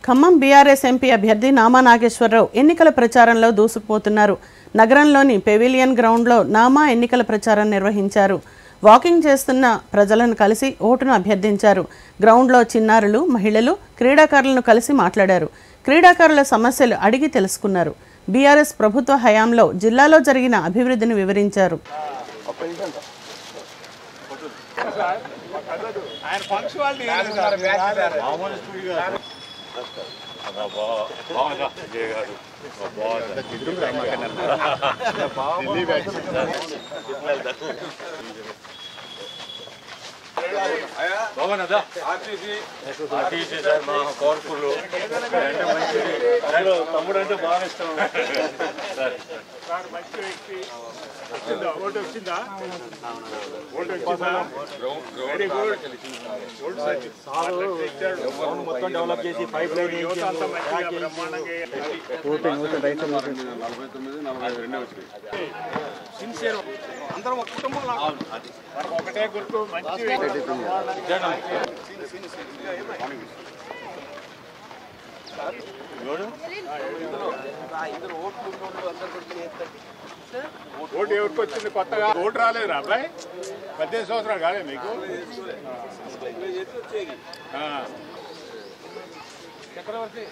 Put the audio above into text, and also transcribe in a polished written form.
Khammam BRS MP అభ్యర్థి నామా నాగేశ్వరరావు ఎన్నికల ప్రచారంలో దూసుకుపోతున్నారు. నగరంలోని పెవిలియన్ గ్రౌండ్లో నామా ఎన్నికల ప్రచారం నిర్వహించారు. వాకింగ్ చేస్తున్న ప్రజలను కలిసి ఓటును అభ్యర్థించారు. గ్రౌండ్లో చిన్నారులు, మహిళలు, క్రీడాకారులను కలిసి మాట్లాడారు. క్రీడాకారుల సమస్యలు అడిగి తెలుసుకున్నారు. బీఆర్ఎస్ ప్రభుత్వ హయాంలో జిల్లాలో జరిగిన అభివృద్ధిని వివరించారు. తమ్ముడు అంటే బాగా ఇష్టం. మొత్తం డెవలప్ చేసి పైప్ లైన్ అందరం ఒక కుటుంబంలో ఒకటే గుర్తు మంచి ఓటు ఎవరికి వచ్చింది కొత్తగా? ఓటు రాలేదు అబ్బాయి, 18 సంవత్సరాలు కాలేదు మీకు? చక్రవర్తి